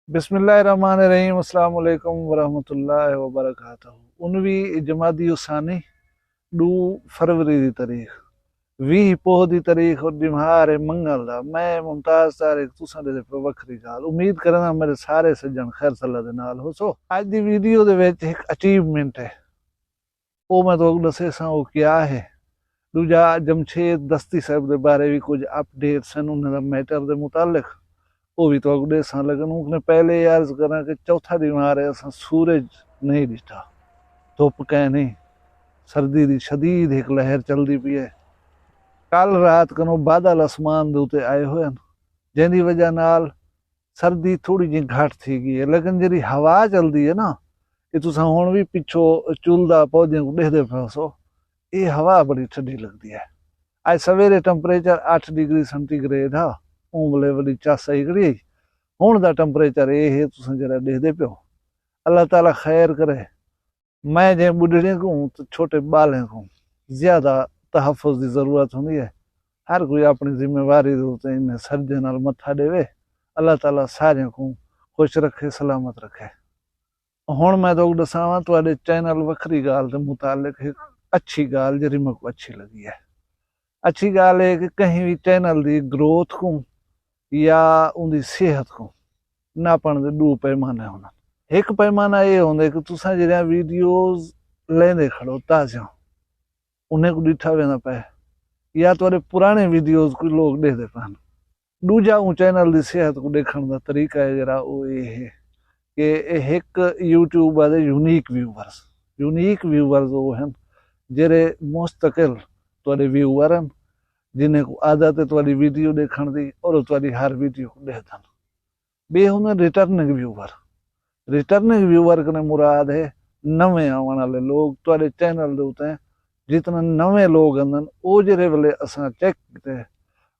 बिस्मिल्लाहिर्रहमानिर्रहीम अस्सलाम वालेकुम वरहमतुल्लाहि वबरकातुहू 19 जमादी उसानी 2 फरवरी की तारीख 20 पोह की तारीख और दिम्हार है मंगल दा मैं मुमताज तारिक तुसां दे पे वखरी गाल उम्मीद करना मेरे सारे सज्जन खैर सल्ला दे नाल हो सो आज दी वीडियो दे विच एक अचीवमेंट है वो मैं तो दसे सा वो क्या है दूजा जमशेद दस्ती साहब दे बारे भी कुछ अपडेट्स हैं उन्हां दा मैटर दे मुतालिक वो भी तो अगले साल लगन उसने पहले अर्ज करा कि चौथा दिन आ रहे असा सूरज नहीं दिखा धुप कह नहीं सर्दी दी शदीद एक लहर चलती पी है कल रात कनो बादल आसमान दे उत्ते आए हुए हैं जिंदी वजह नाल सर्दी थोड़ी जी घट थी गई है लेकिन जी हवा चलती है ना कि तुसा हुण भी पिछो चुलदा पौधे को देखते पे सो ये हवा बड़ी ठंडी लगती है आज सवेरे टैंपरेचर 8 डिग्री सेंटीग्रेड था उमले वाली चासा ही करी हुण दा टैंपरेचर ये है तुसां जरा देखदे पियो अल्लाह ताला खैर करे मैं जे बुढ़े को तो छोटे बालें को ज्यादा तहफ़ुज़ की जरूरत होंदी है हर कोई अपनी जिम्मेवारी दे इन्हें सर्जे नाल मत्था देवे अल्लाह ताला सारे को खुश रखे सलामत रखे हुण मैं तो दसावां तुहाडे चैनल वखरी गाल दे मुतालिक एक अच्छी गाल जरी मेरे अच्छी लगी है अच्छी गाल है कि कहीं भी चैनल की ग्रोथ को या उनकी सेहत को नापण दे 2 पैमाने होना एक पैमाना ये होंगे कि तुसा जरिया वीडियोज लेंदे खड़ो ताज़ा उन्हें को डिठा वेंदा पे या तुहाडे पुराने वीडियोज को लोग देखते पान दूजा चैनल की सेहत को देखने का तरीका है जरा वो ये है कि एक यूट्यूब वाले यूनीक व्यूवर्स वो हैं जेरे मुस्तकिल तुहाडे व्यूवर हैं जिन्हें को आदत है तुहाडी वीडियो देखण दी और तुहाडी हर वीडियो को देखदन बे होंगे रिटर्निंग व्यूवर कने मुराद है नवे आवन वाले लोग तुहाडे चैनल दे उत्ते जितने नवे लोग आंदन ओ जेरे वेले असां चेक कीते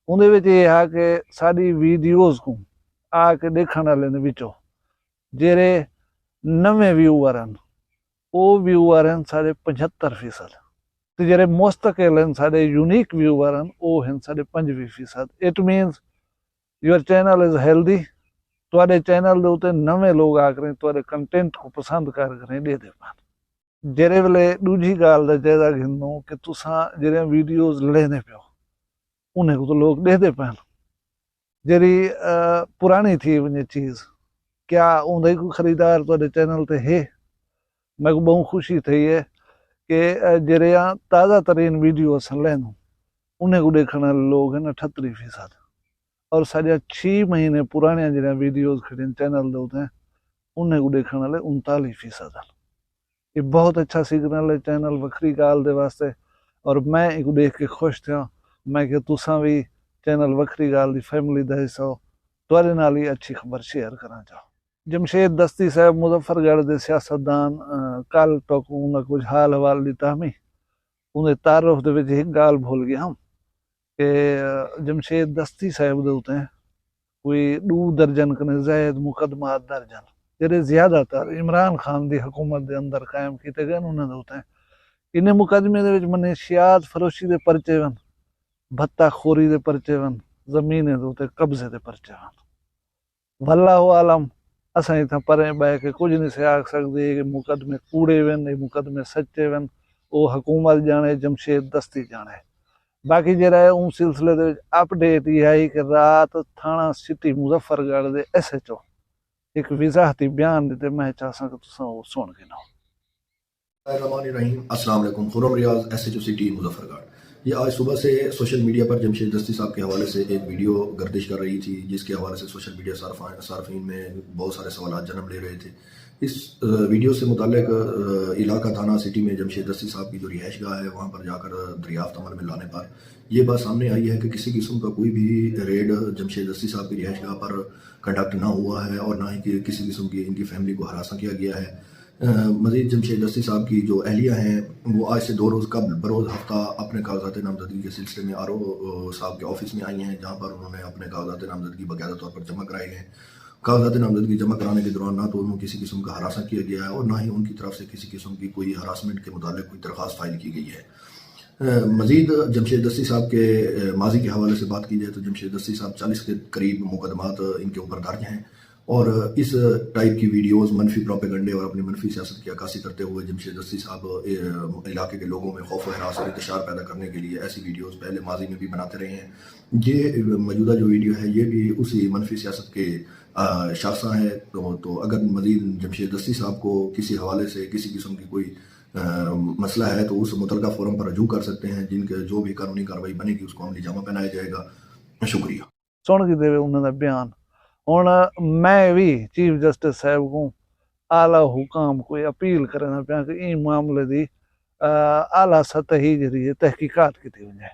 उहदे विच ये है कि साडी वीडियोज को आके देखण वाले ने विचों जेरे नवे व्यूवर हैं ओ व्यूवर हैं साढ़े 75%। तो जेरे मुस्तकिल हैं साढ़े यूनीक व्यूवर हैं वो हैं साढ़े 25%। It means your channel is healthy तुहाडे चैनल दे उत्ते नवे लोग आकर तुहाडे कंटेंट को पसंद कर दे पान जेरे वेले दूजी गाल दा जायजा घिनो कि तुसां जेरे वीडियोज लेने पियो उन्हें को तो लोग देखते पान जेरी पुरानी थी वने चीज क्या उन्हें को खरीदार तुहाडे चैनल ते है मैं को बहुत खुशी थी है कि जेरे ताज़ा तरीन वीडियो असां लें उन्हें को देखने लोग हैं 38% और साढ़े 6 महीने पुराने जरा वीडियोज खड़े चैनल दे हैं उन्हें को देखने वाले 39%। ये बहुत अच्छा सिग्नल है चैनल वखरी गाल दे वास्ते और मैं इको देख के खुश था मैं कि तुसां भी चैनल वखरी गाल दी फैमिली दा हिस्सा हो तुहाडे नाल ही अच्छी खबर शेयर करना चाहो जमशेद दस्ती साहब मुजफ्फरगढ़ के सियासतदान कल तक उन्हें कुछ हाल हवाल दिता हमें उन्हें तारुफ दे विच एक गाल भूल गया हम कि जमशेद दस्ती साहब दे उत्ते कोई 2 दर्जन कने ज़ायद मुकदमा दर्जन जेरे ज्यादातर इमरान खान की हुकूमत के अंदर कायम किए गए उन्होंने उत्ते इन्हें मुकदमे दे विच मनशियात फरोशी के परचे वन भत्ताखोरी के परचे वन जमीने दे उत्ते कब्जे के परचे वन वल्लाहु आलम असां इतना परे बह के कुछ नहीं से आख सकते कि मुकदमे कूड़े वन मुकदमे सच्चे वन वो हुकूमत जाने जमशेद दस्ती जाने बाकी जरा है उन सिलसिले दे अपडेट ये आई कि रात थाना सिटी मुजफ्फरगढ़ के SHO एक वजाहती बयान दिते मैं चाहसा कि तुसां वो सुन के ना अस्सलाम वालेकुम खुरम रियाज SHO सिटी मुजफ्फरगढ़ ये आज सुबह से सोशल मीडिया पर जमशेद दस्ती साहब के हवाले से एक वीडियो गर्दिश कर रही थी जिसके हवाले से सोशल मीडिया सार्फिन में बहुत सारे सवाल जन्म ले रहे थे। इस वीडियो से मुतालिक इलाका थाना सिटी में जमशेद दस्ती साहब की जो रिहाइश गाह है वहाँ पर जाकर दरियाफ्त अमल में लाने पर यह बात सामने आई है कि किसी किस्म का कोई भी रेड जमशेद दस्ती साहब की रिहाइश गाह पर कंडक्ट ना हुआ है और ना ही किसी किस्म की इनकी फैमिली को हरासा किया गया है। मजीद जमशेद दस्ती साहब की जो अहलिया हैं वो आज से 2 रोज़ कबल बरोज़ हफ्ता अपने कागजात नामजदगी के सिलसिले में RO साहब के ऑफिस में आई हैं जहाँ पर उन्होंने अपने कागजात नामजदगी बाकायदा तौर पर जमा कराए गए। कागजात नामजदगी जमा कराने के दौरान ना तो उन्होंने किसी किस्म का हरासा किया गया है और ना ही उनकी तरफ से किसी किस्म की कोई हरासमेंट के मुतालिक कोई दरख्वास्त फाइल की गई है। मजीद जमशेद दस्ती साहब के माजी के हवाले से बात की जाए तो जमशेद दस्ती साहब 40 के करीब मुकदमात इनके ऊपर दर्ज हैं और इस टाइप की वीडियोस मनफी प्रोपेगंडे और अपनी मनफी सियासत की अक्कासी करते हुए जमशेद दस्ती साहब इलाके के लोगों में खौफ व हरास और इंतशार पैदा करने के लिए ऐसी वीडियोस पहले माजी में भी बनाते रहे हैं। ये मौजूदा जो वीडियो है ये भी उसी मनफी सियासत के शाखा है। तो अगर मजीद जमशेद दस्ती साहब को किसी हवाले से किसी किस्म की कोई मसला है तो उस मुतलका फोरम पर रजू कर सकते हैं, जिनके जो भी कानूनी कार्रवाई बनेगी उसको अमली जामा पहनाया जाएगा। शुक्रिया। सुन के देवे उन्होंने बयान हुण मैं भी चीफ जस्टिस साहब को आला हुकाम को अपील करना पिया कि इन मामले की आला सतही जी तहकीकात की वजे।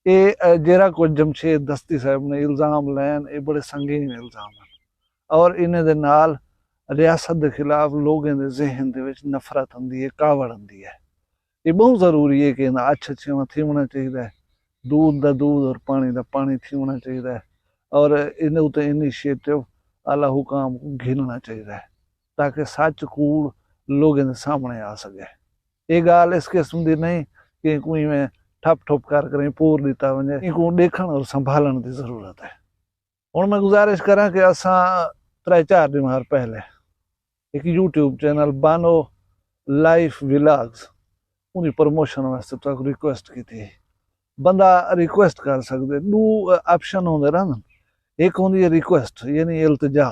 ये जरा कुछ जमशेद दस्ती साहब ने इल्ज़ाम लैन ये बड़े संगीन इल्ज़ाम हैं और इन्हें दे नाल रियासत के खिलाफ लोगों के जहन दे विच नफरत आंदी है, कावड़ आंदी है। ये बहुत जरूरी है कि अच्छे थी होना चाहिए, दूध का दूध और पानी का पानी थी होना चाहिए और इन उत्ते इनिशिएटिव आला हुकाम को घिनना चाहिए ताकि सच कूड़ लोगों के सामने आ सके। ये गाल इस किस्म की नहीं कि कोई में ठप ठप कर करें पूर दिता वजे, इनको देखण और संभालने की जरूरत है। हुण मैं गुजारिश करा कि असा 3-4 दिन पहले एक यूट्यूब चैनल बानो लाइफ विलाग्स उन्हें प्रमोशन वास्ते तक रिक्वेस्ट की थी। बंदा रिक्वेस्ट कर सकते, 2 ऑप्शन होंगे रहन, एक होंगी है रिक्वेस्ट यानी इल्तिजा,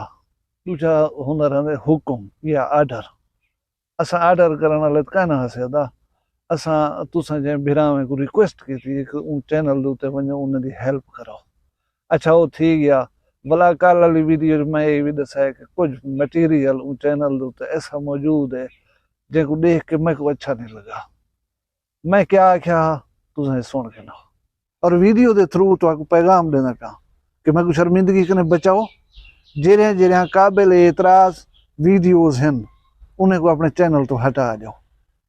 दूसरा होंदा रहंदे हुक्म या आर्डर। असा आर्डर करने वाले कहना हसेदा असा तुसा जे भिरावे को रिक्वेस्ट की थी कि उन चैनल दे उत्ते वञो उन्हें हेल्प करो। अच्छा वो थी गया भला कल वाली वीडियो मैं ये भी दसा कि कुछ मटीरियल उन चैनल दे उत्ते ऐसा मौजूद है जिनको देख के मैं को अच्छा नहीं लगा। मैं क्या आख्या तुसें सुन के ना और वीडियो के थ्रू तो पैगाम देना पाया कि मैं को शर्मिंदगी कने बचाओ। जेरिया जेरिया काबिल एतराज वीडियोज हैं उन्हें को अपने चैनल तो हटा जाओ।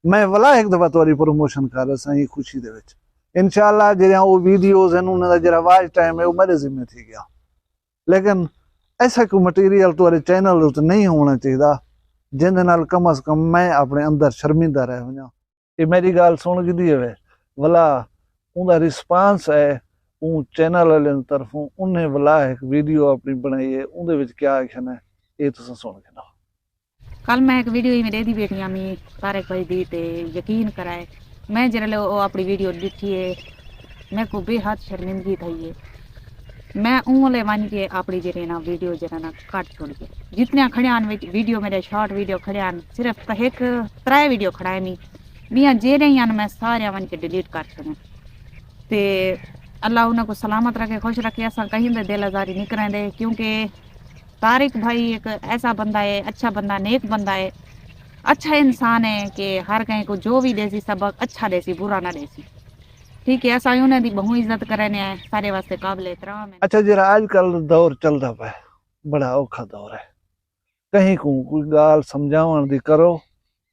मैं भला एक दफा तुम्हारी प्रमोशन कर रहा सी खुशी दे विच। इंशाअल्लाह जेरिया वो वीडियोज हैं उन्हें जरा वाच टाइम है वो मेरे जिम्मे थी गया, लेकिन ऐसा कोई मटीरियल तुम्हारे चैनल तो नहीं होना चाहिए जिंदे नाल कम अज कम मैं अपने अंदर शर्मिंदा रह वजा। ये मेरी गाल सुन की है भला उनका रिस्पांस है उन चैनल वाले तरफों उन्हें भला एक वीडियो अपनी बनाई है उनके क्या एक्शन है ये तुम सुन के ना। कल मैं एक वीडियो में दे दी बेटियां मी तारक भाई दी ते यकीन कराए मैं जरा वो अपनी वीडियो दिखी है मैं को बेहद शर्मिंदगी थी है। मैं ऊँले वन के अपनी जरे ना वीडियो जरा ना काट छोड़ के जितने खड़ियान वीडियो मेरे शॉर्ट वीडियो खड़ियान सिर्फ एक 3 वीडियो खड़ाए मियाँ जेरे मैं सारे वन के डिलीट कर छोड़े ते अल्लाह उन्हें को सलामत रखे खुश रखे। असा कहीं दे दिल आजारी नहीं करेंदे क्योंकि तारिक भाई एक ऐसा बंदा है, अच्छा बंदा, नेक बंदा है, अच्छा इंसान है कि हर कहीं को जो भी देसी सबक अच्छा देसी बुरा ना देसी। ठीक है असा उन्हें दी बहु इज्जत करने है सारे वास्ते काबिल एहतराम है। अच्छा जरा आजकल दौर चलता पे बड़ा औखा दौर है, कहीं को कोई गाल समझावन दी करो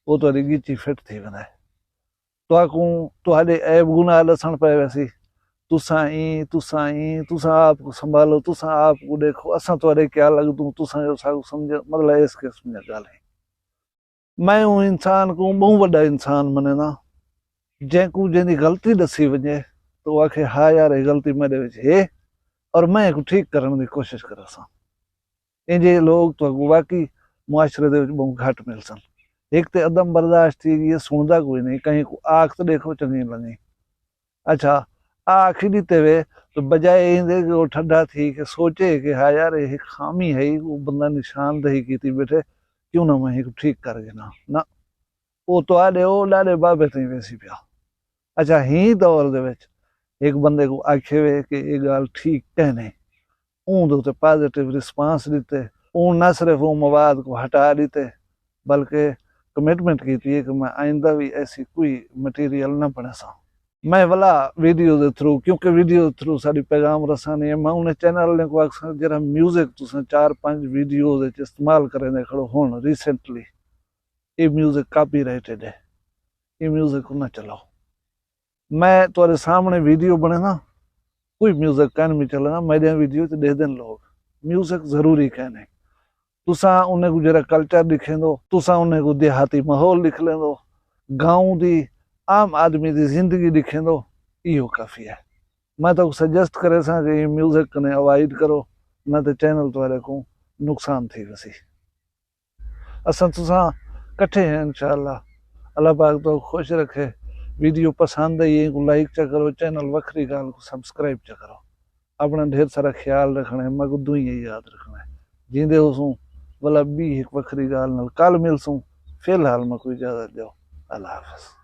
वो तो गिची फिट थी वने तो ऐब गुनाह दसन पे वैसी तुसा आपको संभालो, तुसा आपको देखो, असा तुहाडे क्या लगदू, तुसा जो सागू समझ मतलब इस किस्म की गाल है। मैं हूँ इंसान को बहुत बड़ा इंसान मने ना जैको जैसी गलती दसी वजे तो आखे हाँ यार ये गलती मेरे विच है और मैं को ठीक करने की कोशिश करा सा। इंजे लोग तो वाकई मुआशरे दे विच बहुत घट मिल सन। एक तो अदम बर्दाश्त थी ये सुनता कोई नहीं, कहीं को आख तो देखो चंगी लगी। अच्छा आखी दीते वे तो बजाय इंदे वो ठंडा थी कि सोचे कि हाँ यार ये खामी है वो बंदा निशानदही की थी बैठे क्यों ना मैं ठीक कर गया ना वो तो आडे वो लाडे बाबे ती वैसी पिया। अच्छा ही दौर दे विच एक बंदे को आखे वे कि ये गाल ठीक कहने ऊँ पॉजिटिव रिस्पांस दिते ऊँ न सिर्फ वो मवाद को हटा दीते बल्कि कमिटमेंट की थी कि मैं आइंदा भी ऐसी कोई मटीरियल न बना सा। मैं वाला वीडियो के थ्रू क्योंकि वीडियो के थ्रू सारी पैगाम रसानी है। मैं उन्हें चैनल ने को अक्सर जरा म्यूजिक तुसें 4-5 वीडियो इस्तेमाल करें खड़ो होन रिसेंटली ये म्यूजिक कॉपीराइटेड है, ये म्यूजिक को ना चलाओ। मैं तुम्हारे सामने वीडियो बने ना कोई म्यूजिक कहने में चले ना मेरे वीडियो तो दे दें लोग म्यूजिक जरूरी कहने तुसा उन्हें को जरा कल्चर दिखे दो, तुसा उन्हें को देहाती माहौल दिख ले दो, गाँव की आम आदमी की जिंदगी दिखे दो, यो काफ़ी है। मैं तो सजेस्ट करे सा कि म्यूजिक ने अवॉइड करो ना तो चैनल तुम्हारे को नुकसान थी वसी। असां तुसां कट्ठे हैं इंशाअल्लाह। अल्लाह पाक तो खुश रखे। वीडियो पसंद आई को लाइक चा करो, चैनल वखरी गाल को सब्सक्राइब चा करो। अपना ढेर सारा ख्याल रखना है, मग दुई याद रखना है। जींदे होसूं भला बी एक वखरी गाल नाल कल मिलसूं। फिलहाल मैं कोई इजाजत दो। अल्लाह हाफिज़।